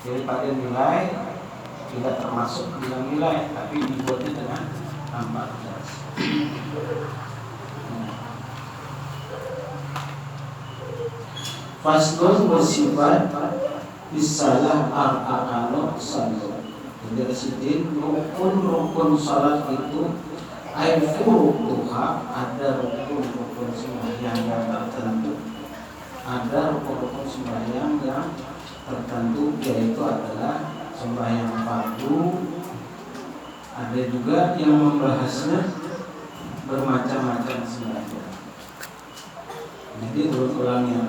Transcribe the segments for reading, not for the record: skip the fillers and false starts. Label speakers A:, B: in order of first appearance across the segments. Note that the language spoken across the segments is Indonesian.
A: Jadi pada nilai tidak termasuk dalam nilai, tapi dibuatnya dengan 14. Faslun bersifat bisalah al-aqanu salat. Jadi residin rukun salat itu furu'uha, ada rukun sembahyang yang tertentu. Ada rukun sembahyang yang tertentu, yaitu adalah sembahyang fardu. Ada juga yang membahasnya bermacam-macam sembahyang. Jadi ulang-ulangnya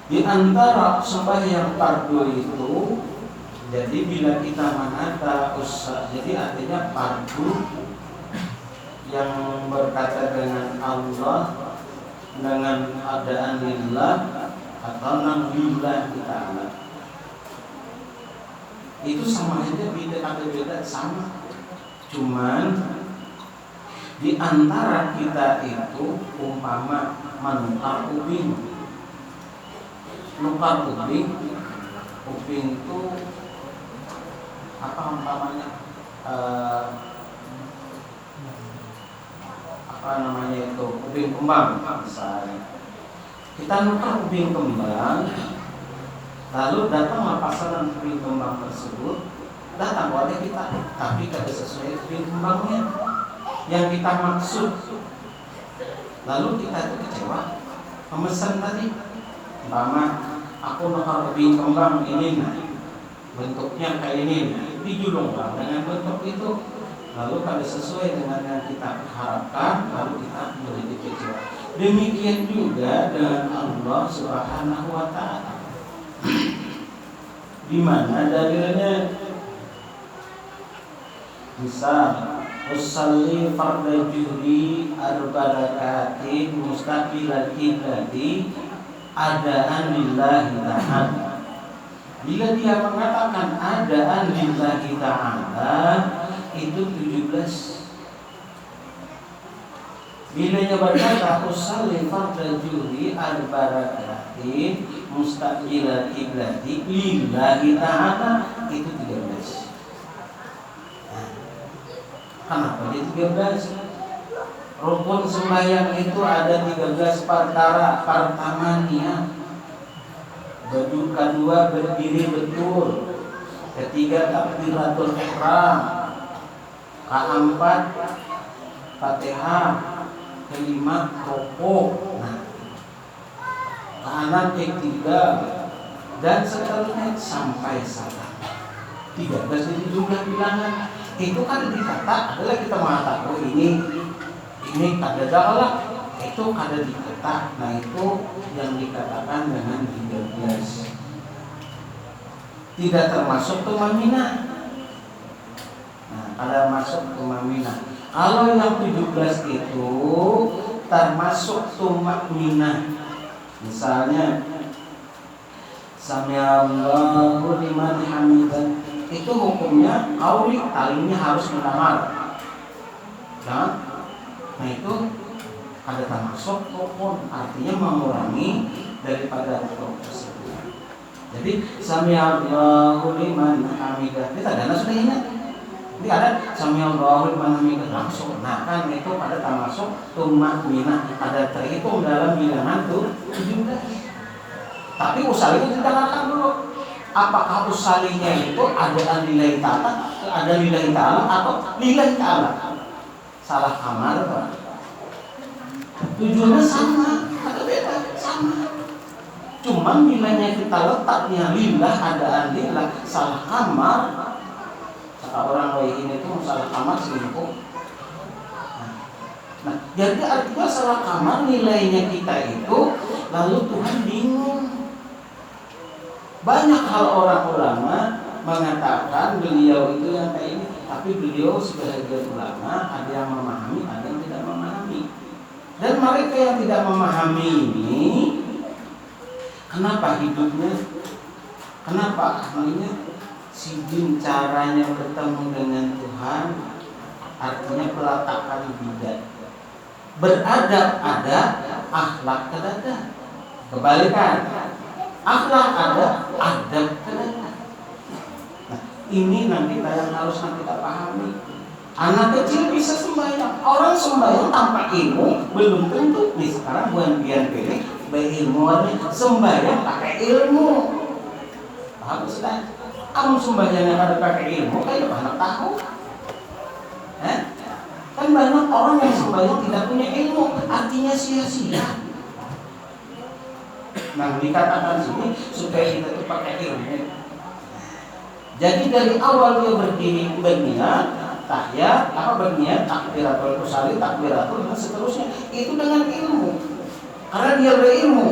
A: di antara sembahyang fardu itu, jadi bila kita menata jadi artinya fardu yang berkata dengan Allah, dengan adaan lillah atau nang lillah ta'ala, itu sama saja, beda sama. Cuman di antara kita itu umpama menukar uping itu apa umpamanya, apa namanya itu, uping kembang misalnya. Kita nukar uping kembang, lalu datanglah pasaran uping kembang tersebut, datang oleh kita, tapi tidak sesuai uping kembangnya yang kita maksud. Lalu kita itu kecewa, pemesan tadi, umpama aku nukar uping kembang ini, nah bentuknya kayak ini, nah dijulungkan dengan bentuk itu, lalu kalau sesuai dengan yang kita harapkan, lalu kita menjadi kecewa. Demikian juga dengan Allah Subhanahu wa ta'ala. Di mana dalilnya? Misal usalli fardhu juhri arba'akatin mustaqbilal qiblati adaan lillahi ta'ala. Bila dia mengatakan adaan lillahi ta'ala, itu 17. Bila dia berkata usalli fardhu juhri arba'akatin mustaqbilal qiblati lillahi ta'ala, itu 13. Kenapa dia 13? Rukun sembahyang itu ada 13 perkara. Pertamanya, kedua berdiri betul. Ketiga takbiratul ihram. Keempat Fatihah. Kelima rukuk. Nah, keenam iktidal, dan seterusnya sampai salam. 13 itu jumlah bilangan. Itu kan dikata adalah kita mengatakan, oh ini kada dalah, itu kada dikata. Nah itu yang dikatakan dengan 13. Tidak termasuk tumamina. Nah, kada masuk tumamina. Kalau yang 17 itu termasuk tumamina. Misalnya Sami'allahu liman hamidah, itu hukumnya auli, talinya harus mendengar. Nah itu ada termasuk rukun, artinya mengurangi daripada rukun tersebut. Jadi Sami'allahu liman hamidah, ini tadana sudah ingat. Ini ada Sami'allahu liman hamidah langsung. Nah kan itu pada termasuk tumakninah, ada terhitung dalam bilangan 17. Tapi usaha itu didengarkan dulu. Apakah usalinya itu ada lillahi ta'ala atau lillahi ta'ala? Salah kamar, Pak. Tujuannya sama, ada beda, sama. Cuma nilainya kita letaknya lillah, adaan lillah, salah kamar. Kata orang baik ini itu salah kamar selingkuh. Nah, jadi artinya salah kamar nilainya kita itu, lalu Tuhan bingung. Banyak hal orang ulama mengatakan beliau itu yang kayak ini, tapi beliau sebagai ulama ada yang memahami, ada yang tidak memahami. Dan mereka yang tidak memahami ini, kenapa hidupnya, kenapa ahlinya, sijin caranya bertemu dengan Tuhan, artinya pelatakan bidat. Beradab ada, akhlak tidak ada. Kebalikan, akhlak ada, adab ada. Nah, ini nanti yang harus kita pahami. Anak kecil bisa sembahyang, orang sembahyang tanpa ilmu belum tentu. Nih sekarang bukan biar pilih berilmu, sembahyang pakai ilmu. Paham Ustaz? Kamu sembahyang yang ada pakai ilmu, kayak anak tahu. Kan banyak orang yang sembahyang tidak punya ilmu, artinya sia-sia. Nah, dikatakan sini supaya kita itu pakai ilmu. Jadi dari awal dia berdiri berniat tahiyat, berniat takbiratul ihram, takbiratul dan seterusnya, itu dengan ilmu. Karena dia berilmu,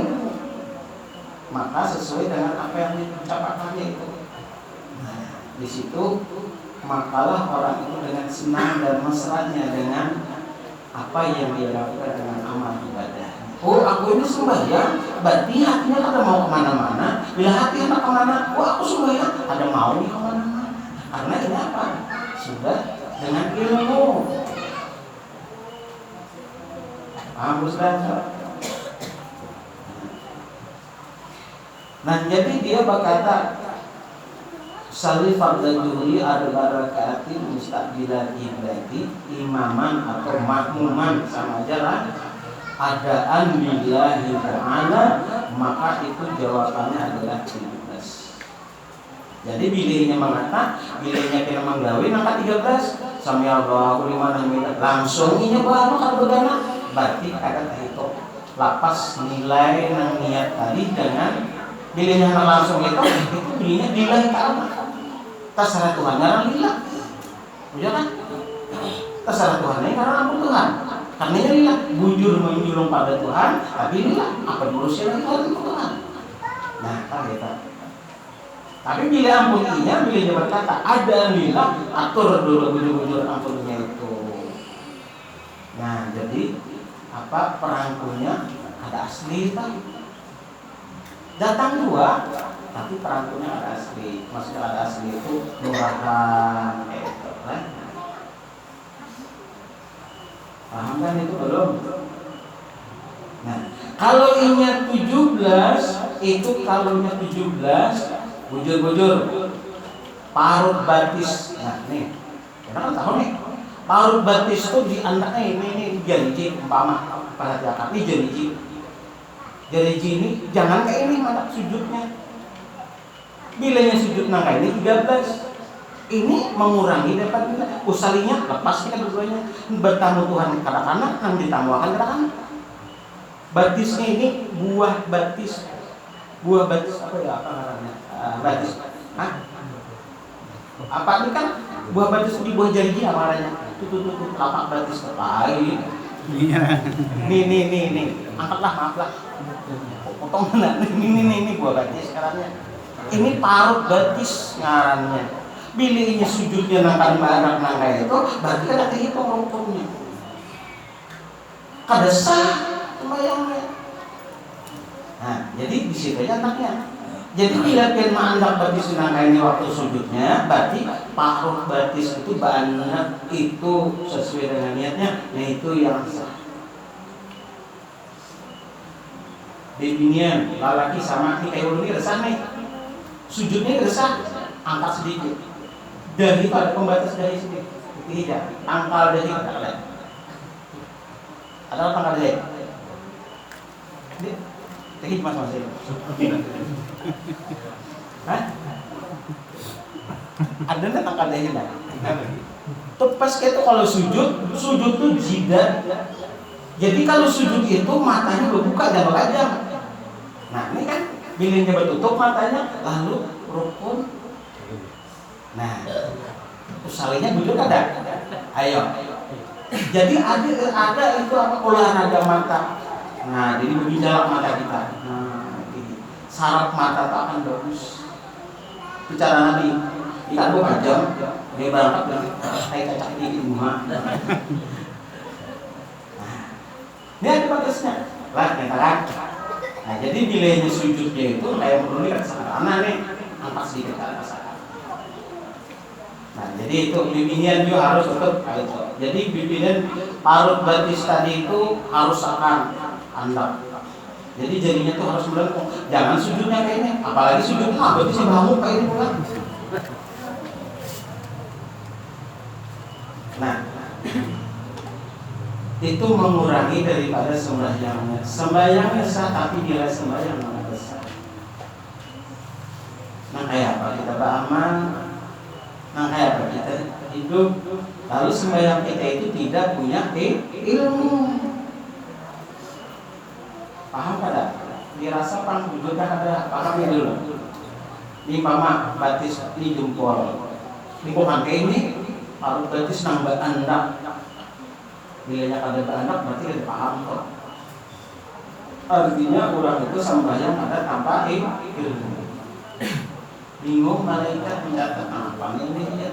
A: maka sesuai dengan apa yang diucapkannya itu. Nah, di situ makalah orang itu dengan senang dan mesranya dengan apa yang dia lakukan dengan amal ibadah. Oh, aku ini sembahyang, berarti hatinya ada mau kemana-mana. Bila hati hendak kemana, oh aku sembahyang, ada mau nih kemana-mana. Karena ini apa? Sudah dengan ilmu. Paham Ustaz? Nah, jadi dia berkata Salih fardhu zuhri arba'ah rakaatin mustaqbilal qiblati, imaman atau makmuman sama jalan adaan lillahi ta'ala, maka itu jawabannya adalah 13. Jadi bilihnya mengata, bilihnya kena menggawe maka 13. Sami Allahu liman hamidah, langsung ini baru kalau begana berarti ada itu lapas nilai nang niat tadi dengan bilihnya langsung itu bilihnya lillahi ta'ala. Terserah Tuhan karena lillah, ya kan? Terserah Tuhan karena ampun Tuhan. Karena lillah, bujur menjulung pada Tuhan, tapi lillah apa berusia lagi Tuhan. Nah, kan kita. Tapi bila ampuninya, bila dia berkata ada lillah, atur dulu bujur ampunnya itu. Nah, jadi apa perangkunya ada asli tadi. Datang dua, tapi perangkunya ada asli. Maksudnya ada asli itu murahan gitu kan. Paham kan itu belum? Nah, kalau inya 17, itu kalaunya 17 bujur-bujur parut batis. Nah, nih. Kita kan tahu nih. Parut batis itu di anaknya ini janji umpama perhatikan ini janji. Janji ini jangan kayak ini mata sujudnya. Bilanya sujud nangka ini 13. Ini mengurangi dapat usalinya lepas kita berduanya bertamu Tuhan kadang-kadang yang ditamuakan kadang-kadang. Batisnya ini buah batis apa ya apa namanya? Batis. Hah? Apa ini kan buah batis di buah janji amaranya. Tuh lapak batis lain. Iya. Nih. Angkatlah maaflah. Potong mana? Ini buah batis sekarangnya. Ini parut batis ngarannya. Bila sujudnya nangkan barang nangka itu, berarti kan ada hitung rukunnya. Kada sah sembahyangnya. Nah, jadi di situ aja anaknya. Jadi bila firma andak batis nangka ini waktu sujudnya, berarti parut batis itu banyak itu sesuai dengan niatnya, itu yang sah. Bibinian lelaki sama ini kayak ini resah nih. Sujudnya resah, angkat sedikit. Dari pada pembatas dari sini, tidak. Angkal dari ada. Ada tanggal dari. Ini mas ini. Hah? Ada nggak tanggal dari ini? Tepas itu kalau sujud tuh jidat. Jadi kalau sujud itu matanya berbuka dan berajam. Nah ini kan bilingnya bertutup matanya, lalu rukun. Nah, usalinya bujur ada. Ayo. Jadi ada itu apa olahraga mata. Nah, jadi berbicara mata kita. Nah, saraf mata tak akan bagus. Bicara Nabi, kita 2 jam, dia berangkat dari cacak di rumah. Ini ada batasnya. Lah, katakan. Nah, jadi bilanya sujudnya itu kayak menurut kan sederhana nih, angkat sedikit ke atas. Nah, jadi itu bimbingan juga harus tetap itu. Jadi bimbingan parut batis tadi itu harus akan andap. Jadi jadinya tuh harus melengkung. Jangan sujudnya kayak ini, apalagi sujudnya berarti sih bangun kayak ini pulang. Nah, itu mengurangi daripada sembahyangnya. Sembahyangnya sah tapi nilai sembahyang mana besar. Nah kayak apa kita beramal? Nah kayak apa kita hidup? Lalu sembahyang kita itu tidak punya ilmu. Paham kada? Dirasakan juga ada pahamnya dulu. Ini mama batis di jempol. Ini bukan kayak ini. Harus batis nang berandak. Bilanya kada berandak berarti ada paham kok. Artinya orang itu sembahyang ada tanpa ilmu. Bingung malaikat mencatat apa ini ya.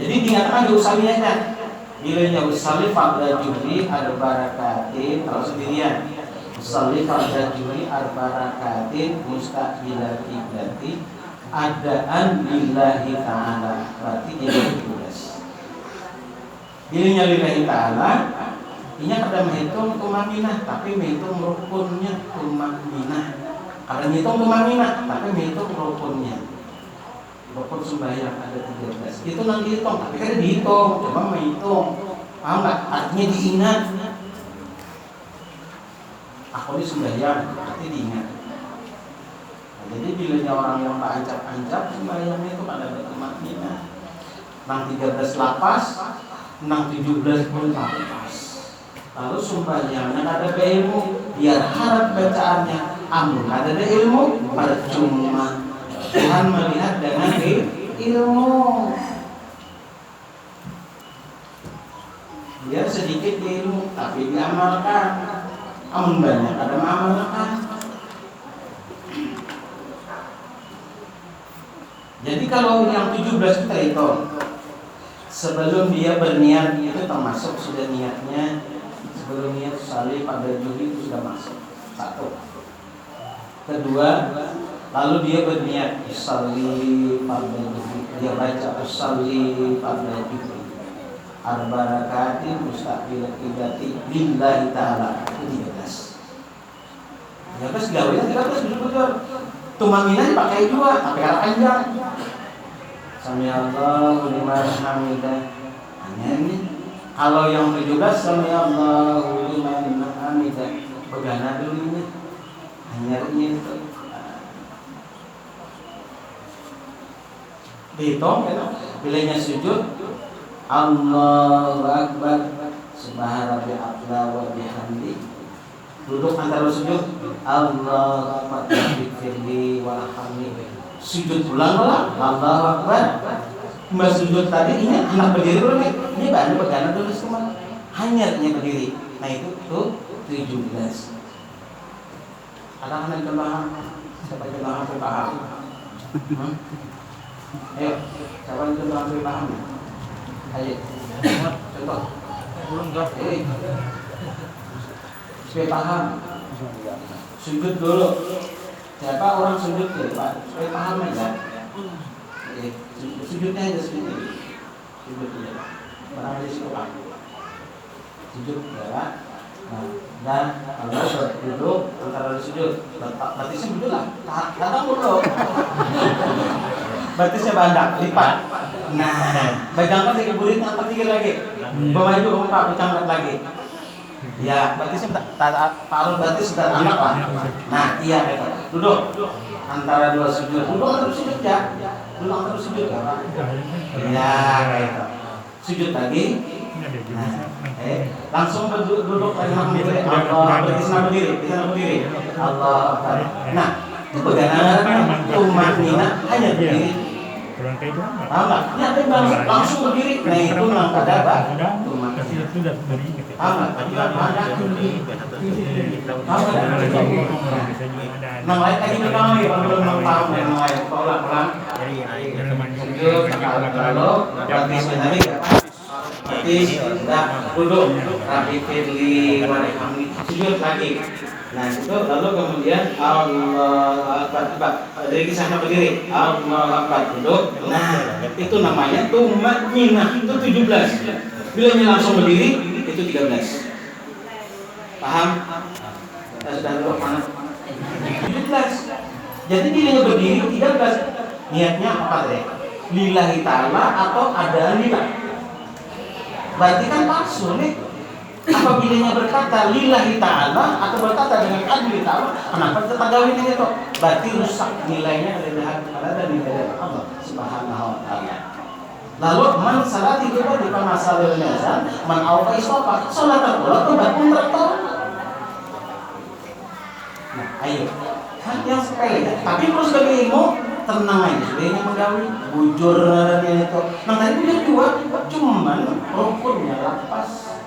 A: Jadi dinyatakan diusalinya. Bilanya usalli fardhu juhri al-barakatin kalau sendirian. Usalli fardhu juhri al-barakatin mustaqbilal qiblati adaan lillahi ta'ala. Berarti jadi tugas. Bilanya lillahi ta'ala ini kada menghitung tumaminah tapi menghitung rukunnya tumaminah. Kada menghitung tumaminah tapi menghitung rukunnya. Rukun sembahyang ada 13. Itu nanti dihitung, tapi kan dihitung, coba menghitung. Paham nggak? Artinya diingat. Aku ini sembahyang, berarti diingat. Nah, jadi bilanya orang yang ancap-ancap sembahyangnya itu pada bertumaminah. Nang 13 lapas, nang 17 pun lapas. Lalu sembahyangnya ada ilmu, biar harap bacaannya. Amun ada ilmu, percuma. Tuhan melihat dengan ilmu. Biar sedikit ilmu, tapi diamalkan. Amun banyak ada mengamalkan. Jadi kalau yang 17 kita itu sebelum dia berniat itu termasuk sudah niatnya. Sebelum niat salih pada Juli itu sudah masuk. Satu. Kedua, lalu dia berniat usalli pada Juli. Dia baca usalli pada Juli. Al-barakatin mustaqbil qibati lillahi ta'ala. Itu 13. 13 gawe 13 betul-betul. Tumaminah pakai dua, pakai arah panjang. Sami Allahu liman hamidah. Hanya ini. Kalau yang 17 Sami Allahu liman hamidah. Begana dulu ini. Hanya ini itu. Dihitung kan? Bilanya sujud Allahu Akbar Subhana rabbil a'la wa bihamdi. Duduk antara sujud Allahu Akbar bihamdi walhamdi. Sujud ulang-ulang Allahu Akbar. Mbak sujud tadi ini anak berdiri dulu nih. Ini baru begana dulu semua. Hanyarnya berdiri. Nah itu tuh 17. Ada anak yang paham? Siapa yang paham? Ayo, siapa yang paham? Ayo, contoh. Belum enggak. Supaya paham. Sujud dulu. Siapa orang sujud ya, Pak? Supaya paham ya. Sujudnya aja sujud. Sujudnya. Barang di situ Pak. Sujud ya. Nah, dan kalau duduk antara sujud, berarti sujud lah. Datang dulu. Berarti saya bandak lipat. Nah, bagangkan lagi burit angkat dikit lagi. Bawa itu Pak, angkat lagi. Ya, berarti saya paruh berarti sudah anak Pak. Nah, iya betul. Duduk antara dua sujud. Duduk antara sujud ya. Duduk antara sujud ya Pak. Ya, gitu. Sujud lagi. Nah, langsung duduk lagi Allah berdiri. Allah. Nah, itu bagaimana tumanina hanya berdiri. Paham nggak? Ini ada yang langsung berdiri. Nah itu nang kada bah. Paham nggak? Nang lain lagi kita lagi belum paham yang lain. Pelan-pelan. Sujud kalau berarti sebenarnya berarti sudah duduk rapi firli walhamdi sujud lagi. Nah itu lalu kemudian Allah Akbar dari kisah berdiri Allah Akbar duduk. Nah itu namanya tumanina itu 17. Bila langsung berdiri itu 13. Paham? Kita sudah tahu mana? 17. Jadi dirinya berdiri 13. Niatnya apa tadi? Lillahi ta'ala atau ada lillah? Berarti kan palsu nih. Apabila berkata lillahi ta'ala atau berkata dengan adli ta'ala, kenapa kita gawin itu? Berarti rusak nilainya lillahi ta'ala dan nilai Allah subhanahu wa ta'ala. Lalu man salati kita di masalil nazar man aufa isofa salat Allah tuh bakun tertawa. Nah ayo kan yang sepele ya. Tapi terus sebagai ilmu tenang aja sebenarnya menggawi bujur itu. Nah tadi udah dua cuman rukunnya lepas.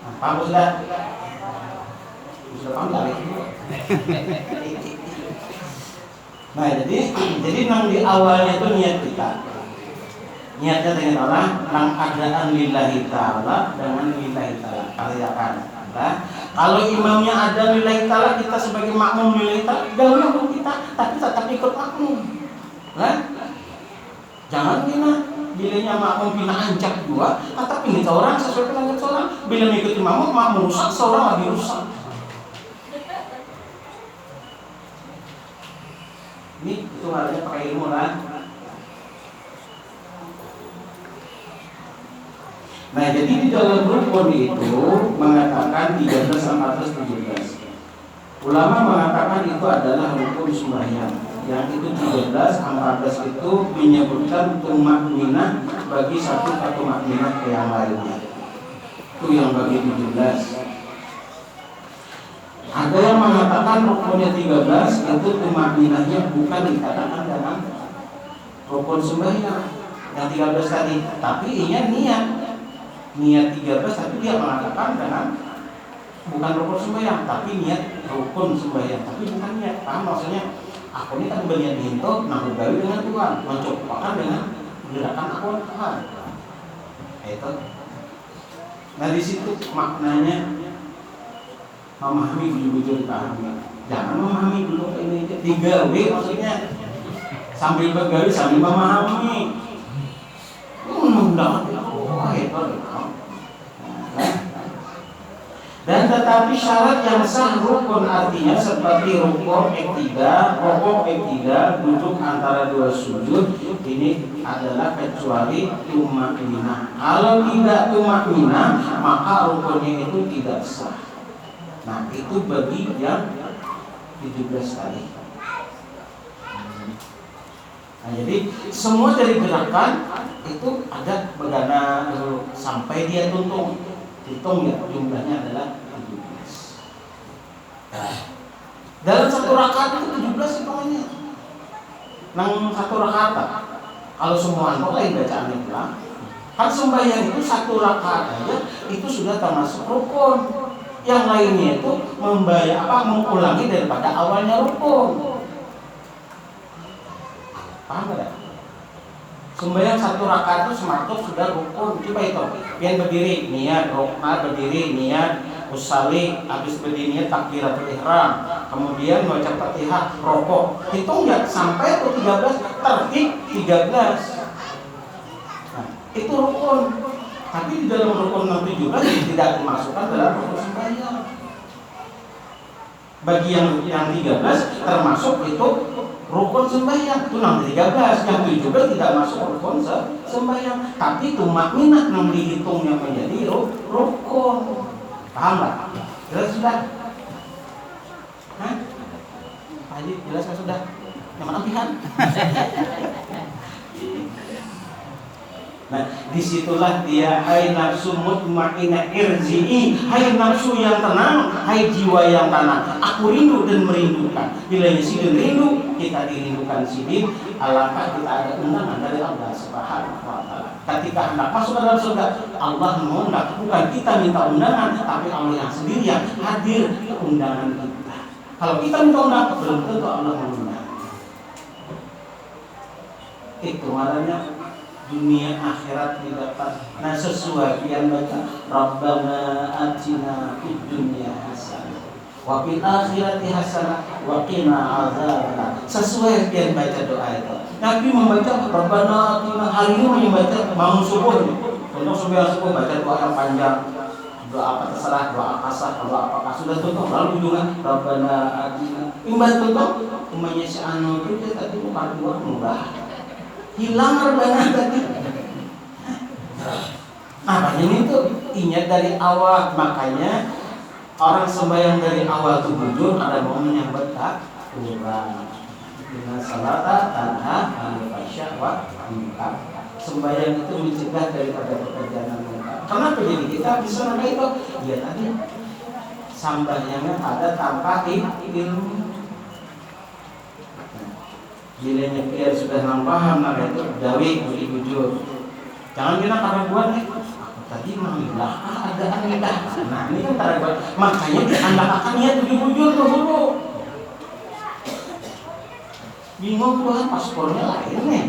A: Nah paham sudah paham kali. Nah jadi nang di awalnya itu niat kita. Niatnya dengan Allah nang adaan lillahi ta'ala dengan lillahi ta'ala. Karyakan. Nah, kalau imamnya ada lillahi ta'ala, kita sebagai makmum lillahi ta'ala, gawin kita, tapi tetap ikut makmum. Nah, jangan gina bilanya makmum pina ancak dua, tapi ini seorang sesuai dengan seorang. Bila mengikuti makmum rusak, seorang lagi rusak. Ini itu harusnya pakai ilmu lah. Nah jadi di dalam rukun itu mengatakan 13, 14, 17. Ulama mengatakan itu adalah rukun sembahyang. Yang itu 13, 14 itu menyebutkan tumakninah bagi satu tumakninah ke yang lainnya. Itu yang bagi 17. Ada yang mengatakan rukunnya 13 itu tumakninahnya bukan dikatakan dalam rukun sembahyang yang 13 tadi, tapi ini niat 13 tapi dia mengatakan dengan bukan rukun sembahyang tapi niat rukun sembahyang tapi bukan niat. Paham maksudnya? Aku ini kan berniat hinto nah bergawi dengan Tuhan, mencobakan dengan gerakan aku Tuhan. Itu. Nah di situ maknanya memahami bujur-bujur pahami. Jangan memahami dulu ini 3W maksudnya sambil bergawi sambil memahami. Dan tetapi syarat yang sah rukun artinya seperti rukun iktidal, duduk antara dua sujud ini adalah kecuali tumakninah. Kalau tidak tumakninah maka rukunnya itu tidak sah. Nah itu bagi yang 17 tadi. Nah, jadi semua dari gerakan itu ada begana dulu sampai dia tuntung. Hitung ya jumlahnya adalah 17. Nah, dalam satu rakaat itu 17 hitungannya. Nang satu rakaat. Kalau semua itu lain bacaannya pulang. Kan sembahyang itu satu rakaat aja itu sudah termasuk rukun. Yang lainnya itu mengulangi daripada awalnya rukun. Paham tidak? Sembahyang satu rakaat itu sematuk sudah rukun. Coba itu. Yang berdiri niat, rukna berdiri niat, usalli habis berdiri niat takbiratul ihram. Kemudian baca Fatihah, rokok. Hitung ya sampai ke 13, tertib 13. Nah, itu rukun. Tapi di dalam rukun 17 tidak dimasukkan dalam rukun sembahyang. Bagi yang 13 termasuk itu rukun sembahyang itu 13, yang 17 tidak masuk rukun sembahyang. Tapi itu makminah yang dihitungnya menjadi rukun. Paham lah? Jelas sudah? Hah? Pak Haji, jelas kan sudah? Yang mana pihak? Nah, disitulah dia hai nafsu mutmainnah irji'i, hai nafsu yang tenang, hai jiwa yang tenang. Aku rindu dan merindukan. Bila sidin rindu, kita dirindukan sidin. Alangkah kita ada undangan dari Allah Subhanahu wa taala. Ketika hendak masuk ke dalam surga, Allah mengundang, bukan kita minta undangan, tapi Allah yang sendiri yang hadir ke undangan kita. Kalau kita minta undangan, belum tentu Allah mengundang. Itu maknanya dunia akhirat didapat. Nah sesuai yang baca Rabbana atina fid dunya hasanah wa fil akhirati hasanah wa qina adzabannar. Sesuai yang baca doa itu. Nabi membaca Rabbana atina, hari ini membaca bangun subuh. Untuk subuh baca doa yang panjang. doa apa terserah, doa akasah, doa apakah sudah tutup, lalu ujungnya Rabbana atina imbas tutup umanya si anu itu dia tadi bukan dua murah hilang Rabbana tadi. Makanya itu ingat dari awal, makanya orang sembahyang dari awal tuh jujur ada momen yang betah kurang dengan salata tanha al-fasya wa munkar. Sembahyang itu mencegah daripada pekerjaan munkar. Kenapa jadi kita bisa naga itu? Ya tadi sembahyangnya ada tanpa ilmu. Bilanya dia sudah paham naga itu dawi beri jujur. Jangan kita karaguan nih. Tadi mamilah ada anidah. Nah ini kan karaguan. Makanya diandalkan niat jujur dulu. Bingung tuh paspornya lain nih.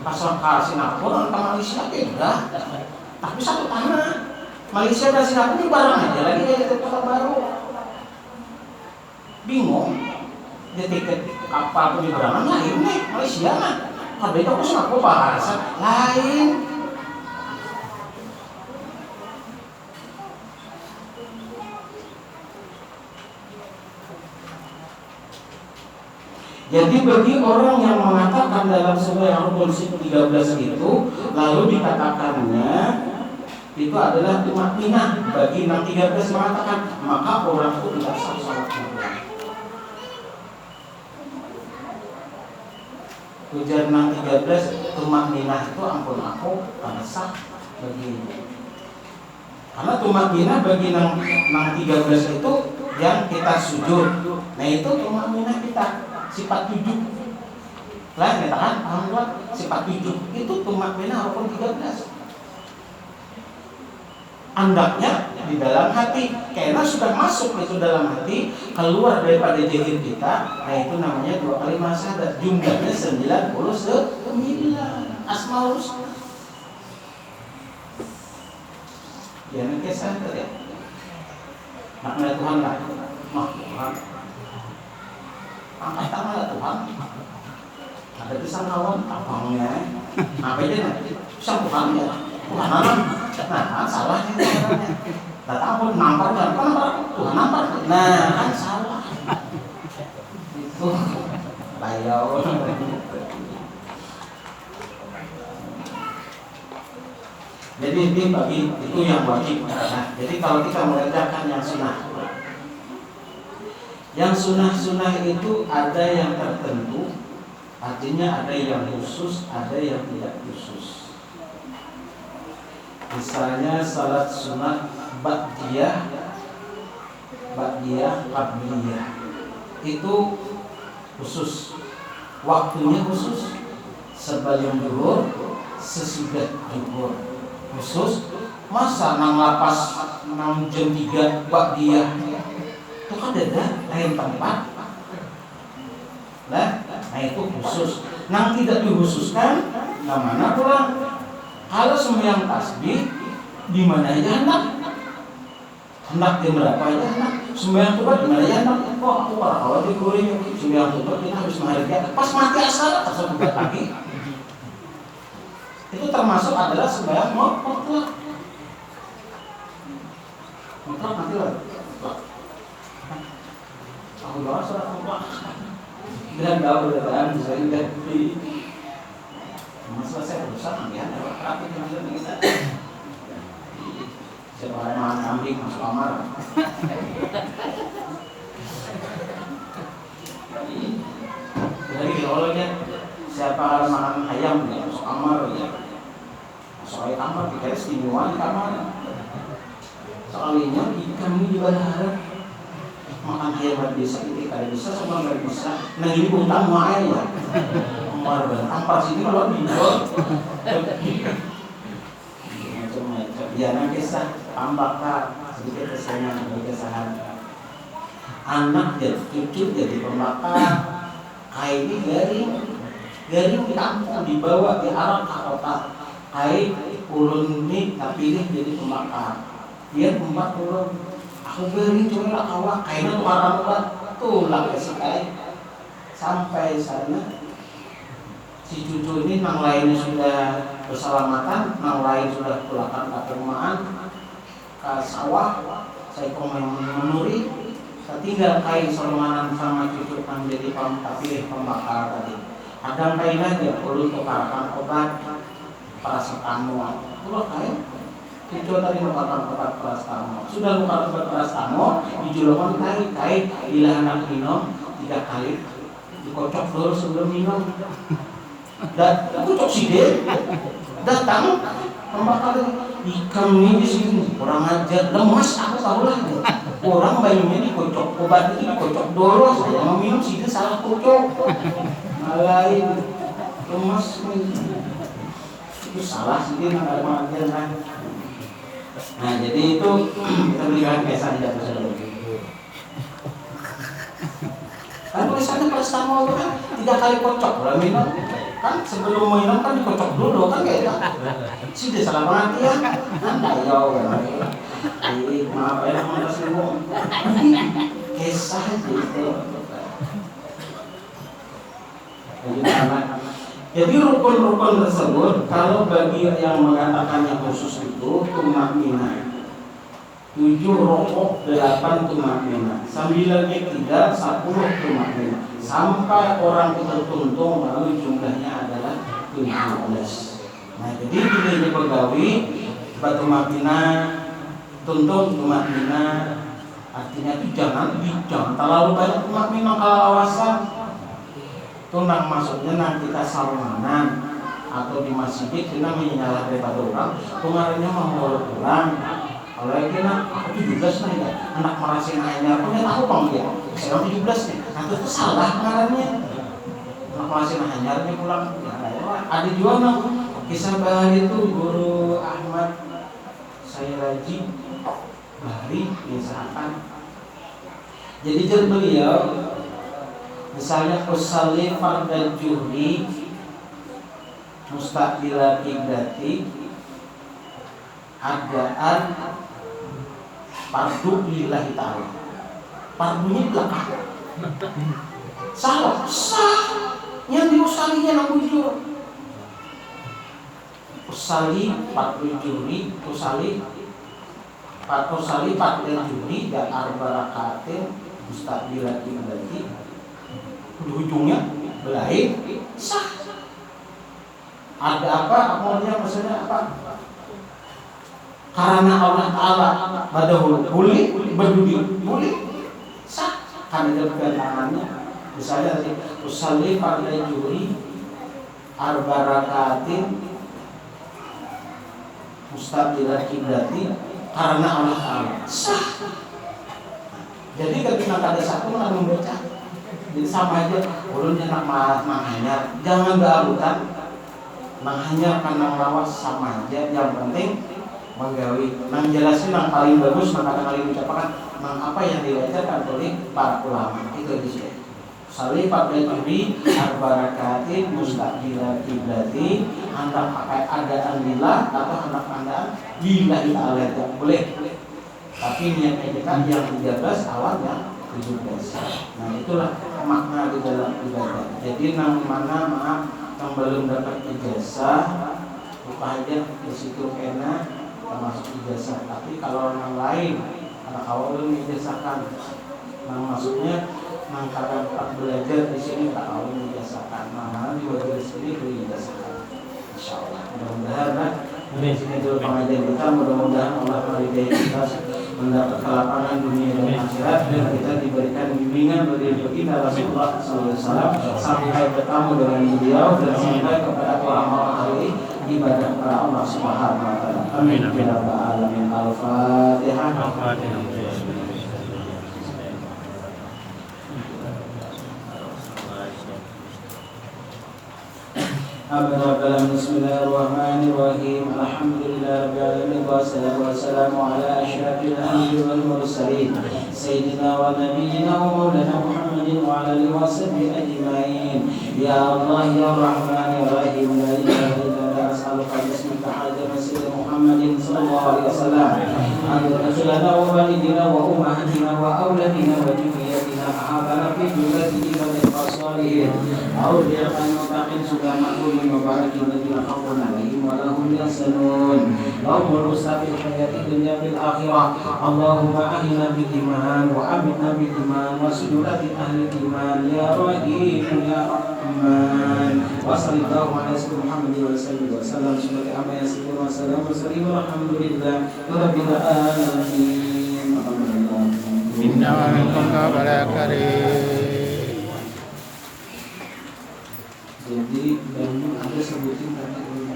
A: Paspor ke Singapura atau Malaysia beda. Tapi satu tanah. Malaysia dan Singapura ini barang aja lagi dari kota baru. Bingung. Dia tiket kapal penyeberangan lain nih Malaysia kan. Tapi itu aku Singapura bahasa lain. Jadi bagi orang yang mengatakan dalam sembahyang rukun 13 itu lalu dikatakannya itu adalah tumakninah bagi 13 mengatakan maka orang itu tidak sah salatnya. Ujar 13 tumakninah itu ampun aku karena sah bagi. Karena tumakninah bagi 13 itu yang kita sujud. Nah itu tumakninah kita. Sifat 7 lah katakan alhamdulillah sifat 7 itu tumakninah rukun 13 andaknya di dalam hati karena sudah masuk itu dalam hati keluar daripada zahir kita. Nah itu namanya 2 kalimat syahadat jumlahnya 99 asmaul husna ya nanti syahadat ya makna Tuhan lah Tuhan angkat tangan lah Tuhan. Ada pisang lawan abangnya. Apa aja pisang Tuhan ya. Tuhan alam. Nah salahnya caranya. Datang pun namparnya. Tuhan nampar. Nah kan salah. Itu bayau. Jadi ini bagi itu yang wajib. Nah, jadi kalau kita mengerjakan yang sunnah. Yang sunnah-sunnah itu ada yang tertentu, artinya ada yang khusus, ada yang tidak khusus. Misalnya salat sunat ba'diyah, qabliyah itu khusus, waktunya khusus, sebelum zuhur, sesudah zuhur khusus. Masa nang lapas nang jam 3 ba'diyah itu kan ada lain tempat. Nah itu khusus. Nang tidak dikhususkan, namanya pulang. Kalau sembahyang tasbih, di mana aja hendak jam berapa aja hendak. Sembahyang tobat di mana aja hendak. Kok aku para kawan di kuring sembahyang tobat kita harus menghargai. Pas mati asal terus tobat lagi. Itu termasuk adalah sembahyang mutlak. Mutlak mati lagi. Aku doa surat Allah dan tahu berdaan sehingga masalah saya berusaha ya tapi teman-teman kita siapa yang makan kambing masuk kamar jadi olehnya siapa makan ayam ya masuk kamar ya masuk kamar dikira istimewa di kamar soalnya ikan ini juga ada makan ayam bisa ini kada bisa semua nggak bisa. Nah ini utang main ya. Kemar dan tampar sini kalau dijual. Macam-macam. Ya nanti kisah tambahkan sedikit kesenangan kesahan. Anak jadi cucu jadi pembakar. Kain ini garing ditampung dibawa diarah ke kota. Kain ulun ini tapi ini jadi pembakar. Dia pembakar ulun. Aku beri cuma lah awak kainnya warna buat tulang kasih kain sampai sana si cucu ini nang lainnya sudah berselamatan, nang lain sudah pulangkan ke perumahan, ke sawah, saya menuri, saya tinggal kain solonganan sama cucu yang jadi pilih pembakar tadi. Ada kain aja perlu tukarkan obat paracetamol. Kalau kain cucu tadi nukarkan obat paracetamol. Sudah nukarkan obat paracetamol, dijulurkan kain bila anak minum 3 kali dikocok dulu sebelum minum. Dan kocok sih datang pembakar ikan ini di sini kurang ajar lemas aku tahu lah orang bayunya dikocok obat itu dikocok dulu saya mau minum sih salah kocok lain lemas itu salah sih dia nggak ada ajar kan. Nah jadi itu kita berikan kesan tidak bisa kan tulisannya paracetamol kan 3 kali kocok orang minum kan sebelum minum kan dikocok dulu kan kayak sih dia salah pengertian anda jauh maaf ya teman-teman semua kisah gitu. Jadi rukun-rukun tersebut kalau bagi yang mengatakannya khusus itu tumakninah 7 rokok 8 tumakninah 9 iktidal 10 tumakninah sampai orang itu tuntung lalu jumlahnya adalah 17. Nah jadi pilihnya pegawai tumakninah tuntung tumakninah artinya itu jangan terlalu banyak tumakninah kalau awasan tunang maksudnya nanti kita salmanan atau di masjid kita menyalah daripada orang kemarinnya mau pulang kalau kena aku 17 nih ya anak merasain ayahnya punya tahu bang dia saya 17 nih nanti itu salah kemarinnya anak merasain ayahnya pulang ya, ada juga nang kisah bahari itu guru Ahmad saya Raji Bahari misalkan jadi jadi beliau misalnya usalli fardal juhri mustaqbila qiblati adaan fardu lillahi ta'ala fardunya belakang salah yang diusalinya yang bujur usali fardu juri usali fardu juri dan arba rakaatin mustaqbila qiblati ujungnya belain sah ada apa amalnya maksudnya apa karena Allah Ta'ala badahul boleh berdudi boleh sah karena ada tangannya misalnya tadi usalli fardal juri arba rakaatin mustaqbilat qiblati karena Allah Ta'ala sah. Jadi ketika ada satu akan membaca jadi sama aja ulunnya nak manghanyar jangan bearutan manghanyar karena lawas sama aja yang penting menggawi nang jelasin nang paling bagus nang kali ucapkan nang apa yang diajarkan oleh para ulama itu di sini. Salih fardal juri arba rakaatin mustaqbilat qiblati hendak pakai adaan lillah atau hendak adaan lillahi ta'ala boleh. Tapi niatnya kita yang 13 awalnya 17. Nah itulah makna di dalam ibadah. Jadi nang mana maaf yang belum dapat ijazah buka aja di situ kena termasuk ijazah. Tapi kalau orang lain anak awal belum ijazahkan, nah maksudnya nang kadang belajar di sini tak awal ijazahkan. Nah di wajar sini belum ijazahkan. Insyaallah. Mudah-mudahan di sini dulu pengajian kita. Mudah-mudahan Allah meridai kita mendapat kelapangan dunia dan akhirat dan kita diberikan bimbingan dari baginda Rasulullah SAW sampai bertemu dengan beliau dan sampai kepada orang-orang ahli ibadah kepada Allah Subhanahu Wa Taala. Amin. Ya Rabbal Alamin. Al-Fatihah. Bismillahirrahmanirrahim. Alhamdulillahirabbil alamin wassalatu wassalamu ala asyrafil anbiya'i wal mursalin sayyidina wa nabiyyina wa maulana Muhammadin wa ala alihi washabbihi ajmain. Ya Allah ya Rahman ya Rahim la ilaha illa anta as'aluka bismika hajat sayyidina Muhammadin sallallahu alaihi wasallam an yudkhilana wa walidina wa ummahatina wa auladina wa dhurriyyatina ma'abana fi jumlati ibadil salihin. A'udzu billahi sudah makhluk membarakin ladzina khafun alaihim wa lahum yahzanun lahumul husna fil hayati dunya bil akhirah Allahumma ahina bil iman wa amitna bil iman wa sudurati ahli iman ya rahim ya rahman wa sallallahu ala sayyidina Muhammad wa sallam sebagai amma yasifun wa salamun alhamdulillah rabbil alamin
B: minna wa minkum karim.
A: Jadi dan ada sebutin tadi itu